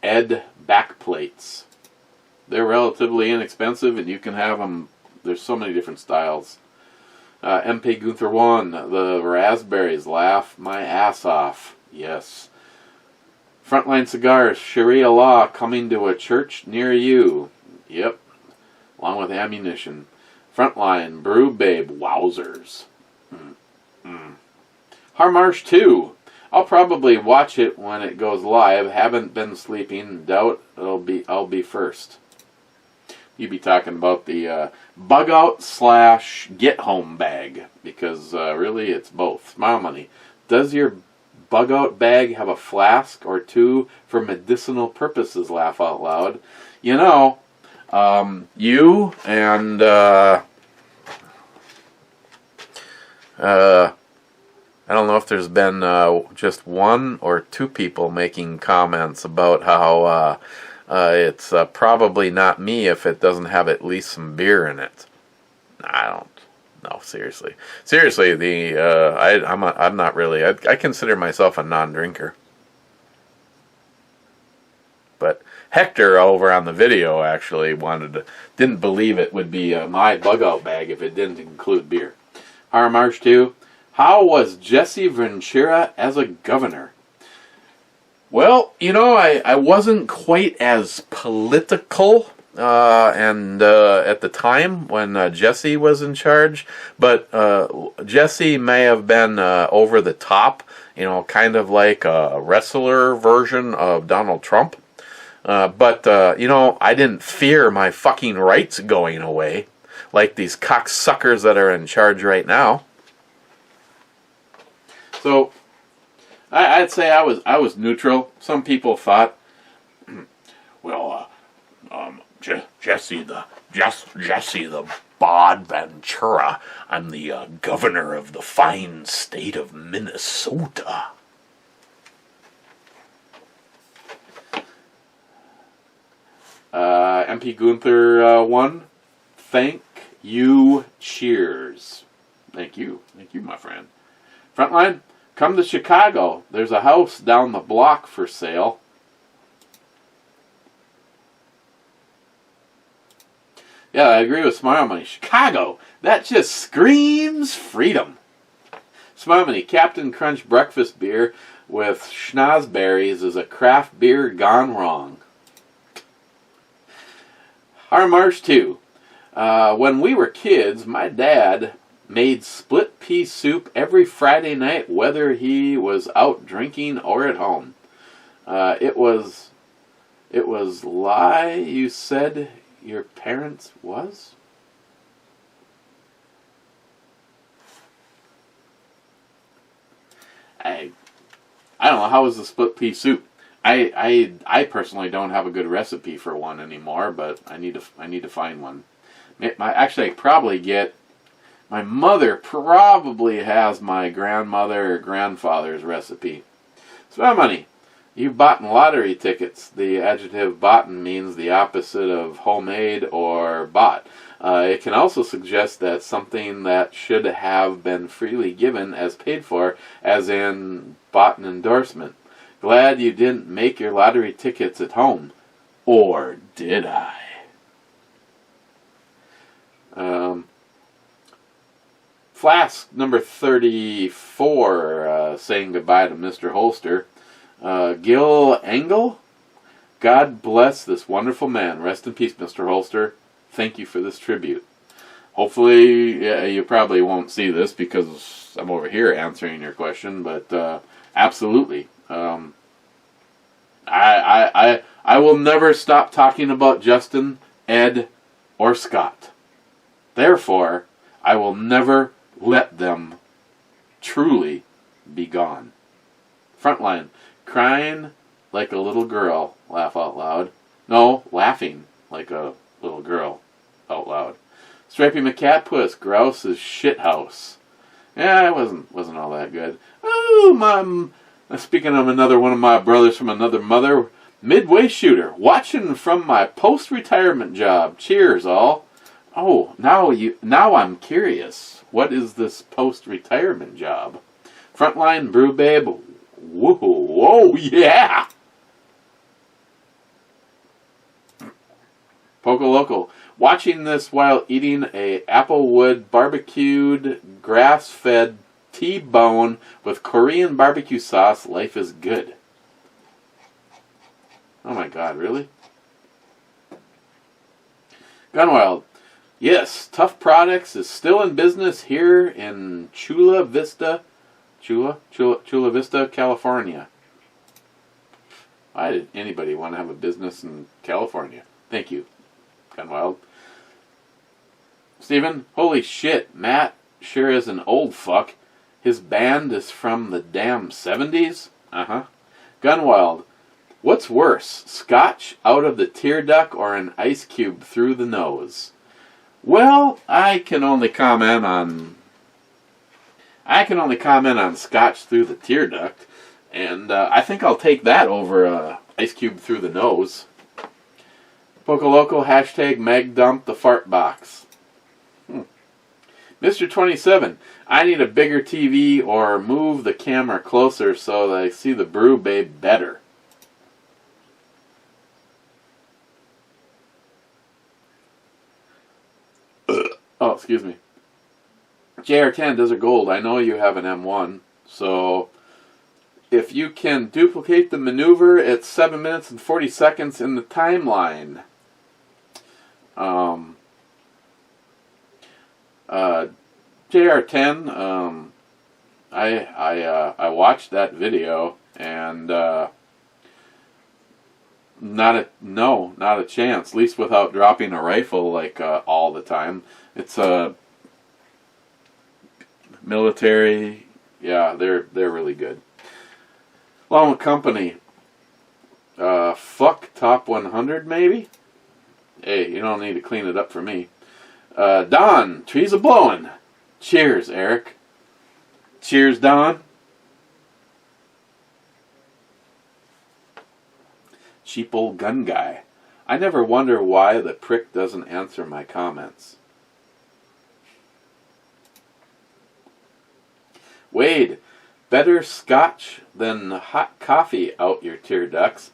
Ed backplates. They're relatively inexpensive, and you can have them there's so many different styles. MP Gunther 1, the raspberries laugh my ass off. Yes. Frontline Cigars, Sharia law coming to a church near you. Yep. Along with ammunition. Frontline, Brew Babe, wowzers. Harmarsh 2. I'll probably watch it when it goes live. Haven't been sleeping. Doubt I'll be first. You'd be talking about the bug out / get home bag, because really it's both. Smile Money. Does your bug out bag have a flask or two for medicinal purposes? Laugh out loud. You know, you and I don't know if there's been just one or two people making comments about how it's probably not me if it doesn't have at least some beer in it. I don't. No, seriously. Seriously, I'm not really. I consider myself a non-drinker. But Hector over on the video actually didn't believe it would be my bug out bag if it didn't include beer. Harmarsh 2. How was Jesse Ventura as a governor? Well, you know, I wasn't quite as political at the time when Jesse was in charge, but Jesse may have been over the top, you know, kind of like a wrestler version of Donald Trump. But you know, I didn't fear my fucking rights going away like these cocksuckers that are in charge right now. So I'd say I was neutral. Some people thought, well, Jesse the Bod Ventura. I'm the governor of the fine state of Minnesota. MP Gunther 1. Thank you. Cheers. Thank you, my friend. Frontline. Come to Chicago. There's a house down the block for sale. Yeah, I agree with Smile Money. Chicago. That just screams freedom. Smile Money. Captain Crunch breakfast beer with schnozberries is a craft beer gone wrong. Harmarsh 2. When we were kids, my dad made split pea soup every Friday night, whether he was out drinking or at home. It was lie you said your parents was? I don't know, how was the split pea soup? I personally don't have a good recipe for one anymore, but I need to find one. My mother probably has my grandmother or grandfather's recipe. Smile Money. You've bought lottery tickets. The adjective boughten means the opposite of homemade or bought. It can also suggest that something that should have been freely given as paid for, as in bought an endorsement. Glad you didn't make your lottery tickets at home. Or did I? Flask number 34, saying goodbye to Mr. Holster. Gil Engel? God bless this wonderful man. Rest in peace, Mr. Holster. Thank you for this tribute. Hopefully, you probably won't see this because I'm over here answering your question, but absolutely. I will never stop talking about Justin, Ed, or Scott. Therefore, I will never let them truly be gone. Frontline. Crying like a little girl. Laugh out loud. No, laughing like a little girl out loud. Stripey McCatpuss. Grouse's shithouse. Yeah, it wasn't all that good. Oh, Mom. Speaking of another one of my brothers from another mother. Midway shooter. Watching from my post-retirement job. Cheers, all. Oh, now I'm curious. What is this post-retirement job? Frontline Brew Babe. Whoa, yeah! Poco Local. Watching this while eating a applewood barbecued grass-fed T-bone with Korean barbecue sauce. Life is good. Oh my God, really? Gunwild. Yes, Tough Products is still in business here in Chula Vista, California. Why did anybody want to have a business in California? Thank you, Gunwild. Steven, holy shit, Matt sure is an old fuck. His band is from the damn 70s? Uh-huh. Gunwild, what's worse, Scotch out of the tear duct or an ice cube through the nose? Well, I can only comment on Scotch through the tear duct, and I think I'll take that over ice cube through the nose. Poco Loco, hashtag Meg dump the fart box. Mr. 27, I need a bigger TV or move the camera closer so that I see the brew babe better. Oh, excuse me. JR10 Desert Gold, I know you have an M1, so if you can duplicate the maneuver at 7 minutes and 40 seconds in the timeline. JR10, I watched that video, and not a chance. At least without dropping a rifle like all the time. It's a military. Yeah, they're really good. Lone Company. Fuck Top 100 maybe. Hey, you don't need to clean it up for me. Don, trees a blowing. Cheers, Eric. Cheers, Don. Cheap old gun guy. I never wonder why the prick doesn't answer my comments. Wade, better Scotch than hot coffee out your tear ducts.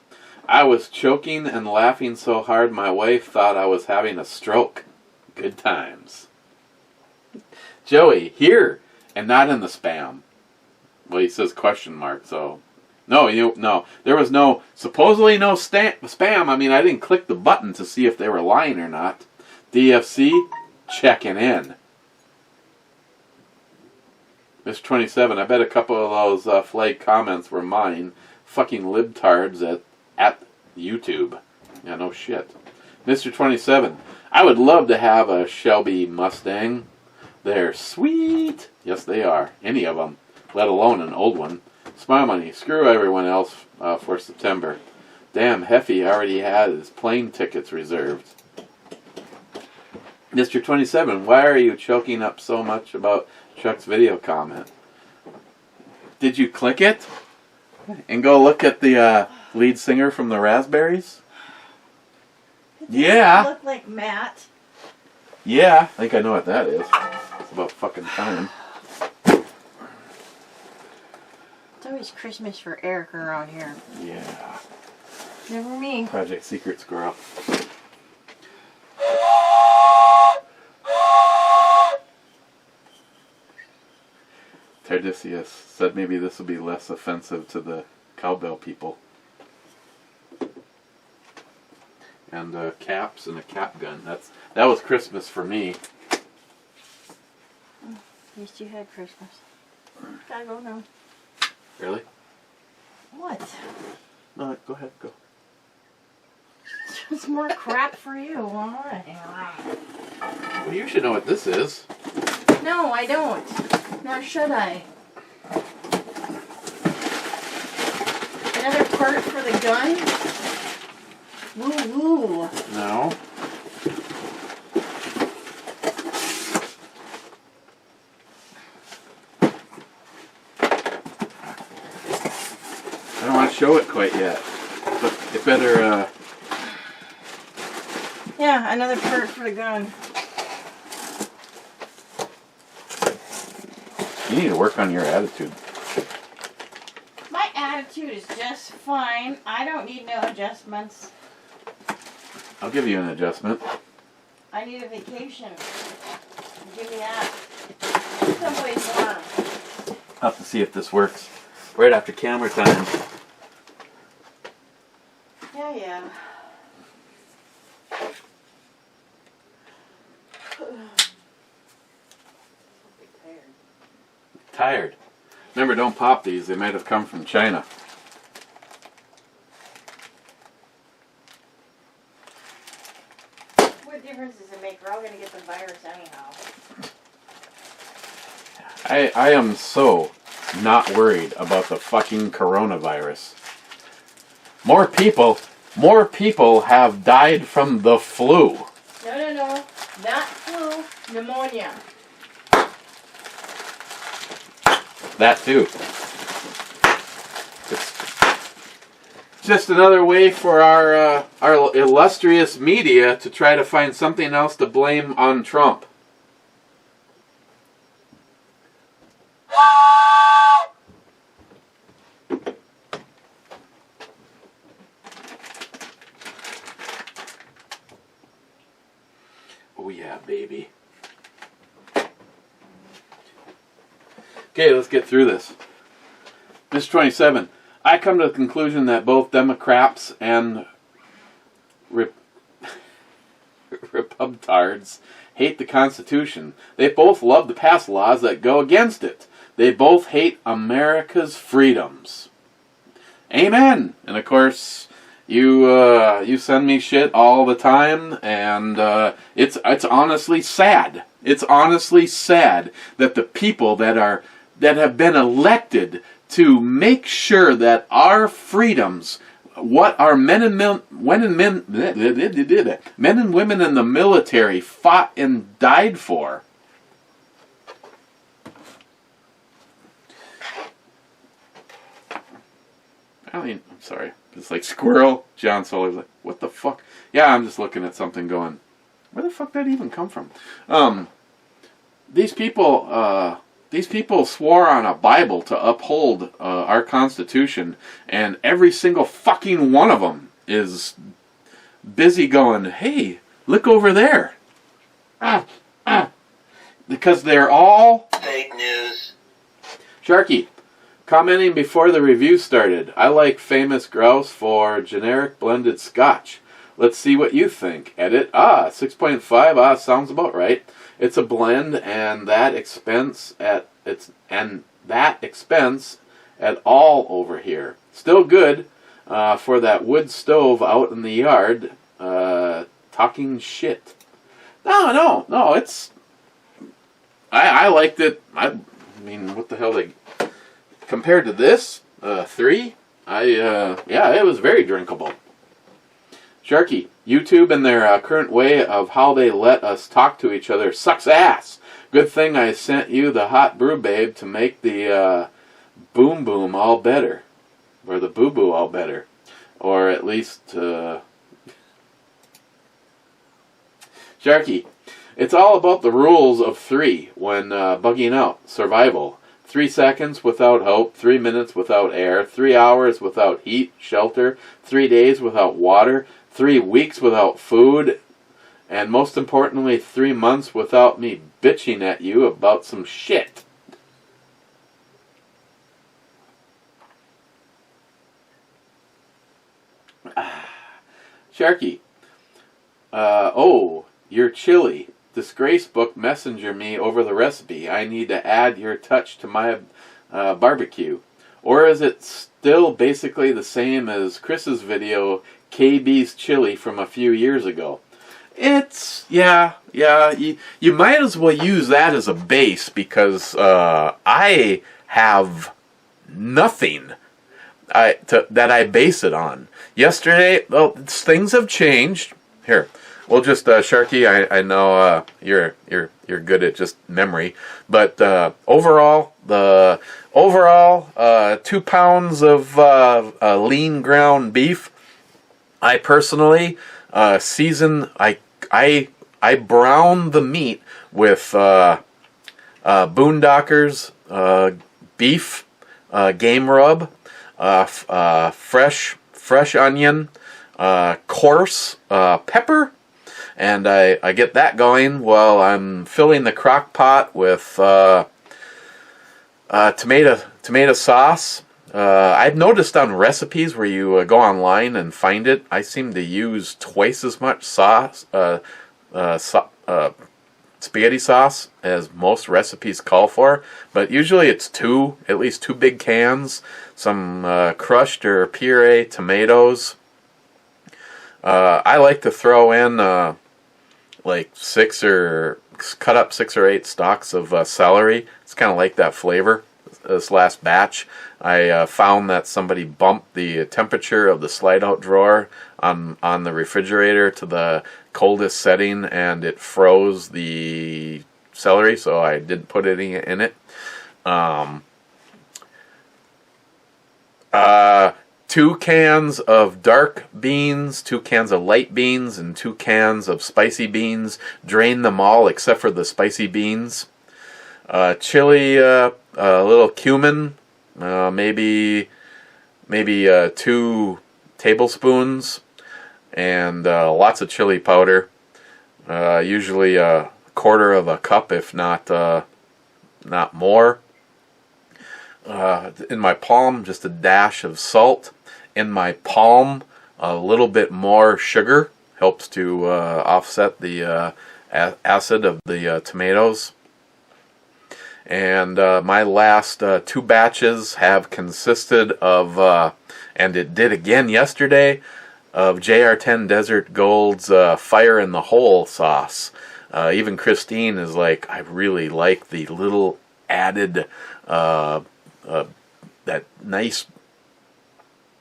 I was choking and laughing so hard my wife thought I was having a stroke. Good times. Joey, here, and not in the spam. Well, he says question mark, so... No, there was supposedly no spam. I mean, I didn't click the button to see if they were lying or not. DFC, checking in. Mr. 27, I bet a couple of those flag comments were mine. Fucking libtards at YouTube. Yeah, no shit. Mr. 27, I would love to have a Shelby Mustang. They're sweet. Yes, they are. Any of them, let alone an old one. Smile Money, screw everyone else for September. Damn, Heffy already had his plane tickets reserved. Mr. 27, why are you choking up so much about Chuck's video comment? Did you click it? And go look at the lead singer from the Raspberries? Yeah. Look like Matt. Yeah, I think I know what that is. It's about fucking time. It's always Christmas for Eric around here. Yeah. Never me. Project Secret Squirrel. Tardisius said maybe this will be less offensive to the cowbell people. And caps and a cap gun. That was Christmas for me. At least you had Christmas. Gotta go now. Really? What? No, go ahead, go. It's more crap for you. Why? Well, you should know what this is. No, I don't. Nor should I. Another part for the gun? Woo woo. No. I don't want to show it quite yet. But it better, Yeah, another part for the gun. You need to work on your attitude. My attitude is just fine. I don't need no adjustments. I'll give you an adjustment. I need a vacation. Give me that. Someplace warm. I'll have to see if this works. Right after camera time. Yeah. Tired. Remember, don't pop these. They might have come from China. What difference does it make? We're all going to get the virus anyhow. I am so not worried about the fucking coronavirus. More people have died from the flu. No. Not flu, pneumonia. That too. It's just another way for our illustrious media to try to find something else to blame on Trump. Oh yeah, baby. Okay, let's get through this. Mr. 27. I come to the conclusion that both Democrats and Republicans hate the Constitution. They both love to pass laws that go against it. They both hate America's freedoms. Amen. And of course, you send me shit all the time, and it's honestly sad. It's honestly sad that the people that have been elected to make sure that our freedoms, what our men and women in the military fought and died for, I mean, I'm sorry, it's like squirrel. John Solar's like, what the fuck? Yeah, I'm just looking at something going, where the fuck did that even come from? These people swore on a Bible to uphold our Constitution, and every single fucking one of them is busy going, hey, look over there. Because they're all fake news. Sharky, commenting before the review started, I like Famous Grouse for generic blended Scotch. Let's see what you think. Edit. 6.5. Sounds about right. It's a blend, and that expense at all over here. Still good for that wood stove out in the yard. Talking shit. No. It's. I liked it. I mean, what the hell? Compared to this 3, it was very drinkable. Sharky, YouTube and their current way of how they let us talk to each other sucks ass. Good thing I sent you the hot brew babe to make the boom boom all better. Or the boo boo all better. Or at least, Sharky, it's all about the rules of 3 when bugging out. Survival. 3 seconds without hope, 3 minutes without air, 3 hours without heat, shelter, 3 days without water, 3 weeks without food, and most importantly, 3 months without me bitching at you about some shit. Sharky, you're chilly. Disgrace book messenger me over the recipe. I need to add your touch to my barbecue. Or is it still basically the same as Chris's video, KB's Chili, from a few years ago? It's, yeah, you might as well use that as a base, because I have nothing that I base it on. Yesterday, well, things have changed. Here, we'll just, Sharky, I know you're good at just memory, but overall 2 pounds of lean ground beef. I personally season. I brown the meat with Boondockers beef game rub, fresh onion, coarse pepper, and I get that going while I'm filling the crock pot with tomato sauce. I've noticed on recipes where you go online and find it, I seem to use twice as much sauce, spaghetti sauce, as most recipes call for. But usually it's at least two big cans, some crushed or puree tomatoes. I like to throw in like cut up 6 or 8 stalks of celery. It's kind of like that flavor. This last batch, I found that somebody bumped the temperature of the slide out drawer on the refrigerator to the coldest setting, and it froze the celery, so I didn't put any in it. 2 cans of dark beans, 2 cans of light beans, and 2 cans of spicy beans. Drain them all except for the spicy beans. Chili, a little cumin, maybe 2 tablespoons, and lots of chili powder. Usually a quarter of a cup, if not more. In my palm, just a dash of salt. In my palm, a little bit more sugar. Helps to offset the acid of the tomatoes. And my last 2 batches have consisted of, and it did again yesterday, of JR10 Desert Gold's Fire in the Hole sauce. Even Christine is like, I really like the little added, that nice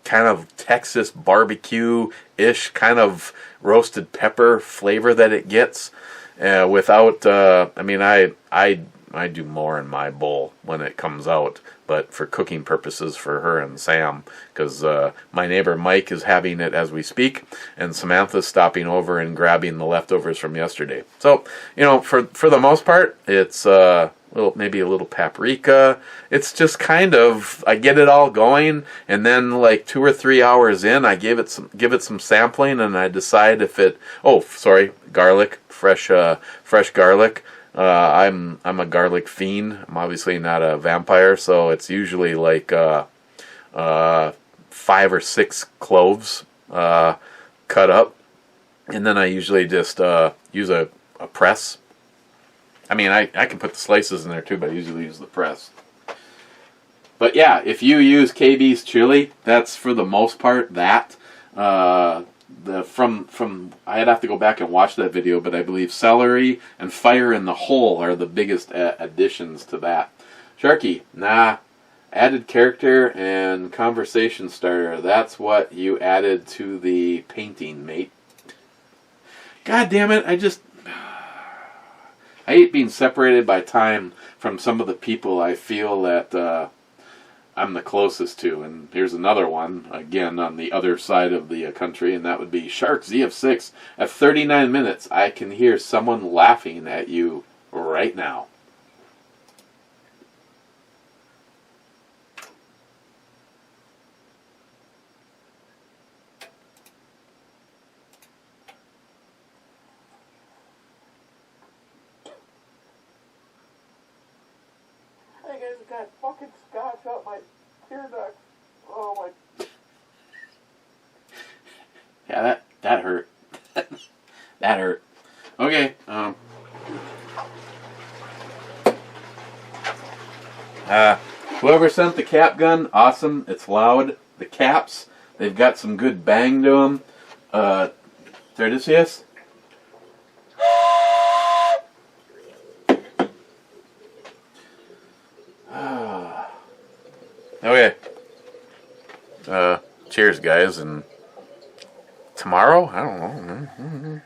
kind of Texas barbecue-ish kind of roasted pepper flavor that it gets. Without, I mean, I do more in my bowl when it comes out, but for cooking purposes for her and Sam, because my neighbor Mike is having it as we speak, and Samantha's stopping over and grabbing the leftovers from yesterday. So, for the most part, it's maybe a little paprika. It's just kind of, I get it all going, and then like 2 or 3 hours in, I give it some sampling, and I decide if it. Oh, sorry, garlic, fresh garlic. I'm a garlic fiend. I'm obviously not a vampire, so it's usually like 5 or 6 cloves cut up, and then I usually just use a press. I mean, I can put the slices in there too, but I usually use the press. But yeah, if you use KB's chili, that's for the most part that. I'd have to go back and watch that video, but I believe celery and Fire in the Hole are the biggest additions to that. Sharky, nah. Added character and conversation starter. That's what you added to the painting, mate. God damn it, I hate being separated by time from some of the people I feel that I'm the closest to. And here's another one, again, on the other side of the country, and that would be Shark ZF6. At 39 minutes, I can hear someone laughing at you right now. Hey guys, I got fucking Scotch up my tear duct. Oh my. Yeah, that hurt. That hurt. Okay. Whoever sent the cap gun, awesome. It's loud. The caps, they've got some good bang to them. There it is, yes? Okay. Cheers, guys, and tomorrow? I don't know.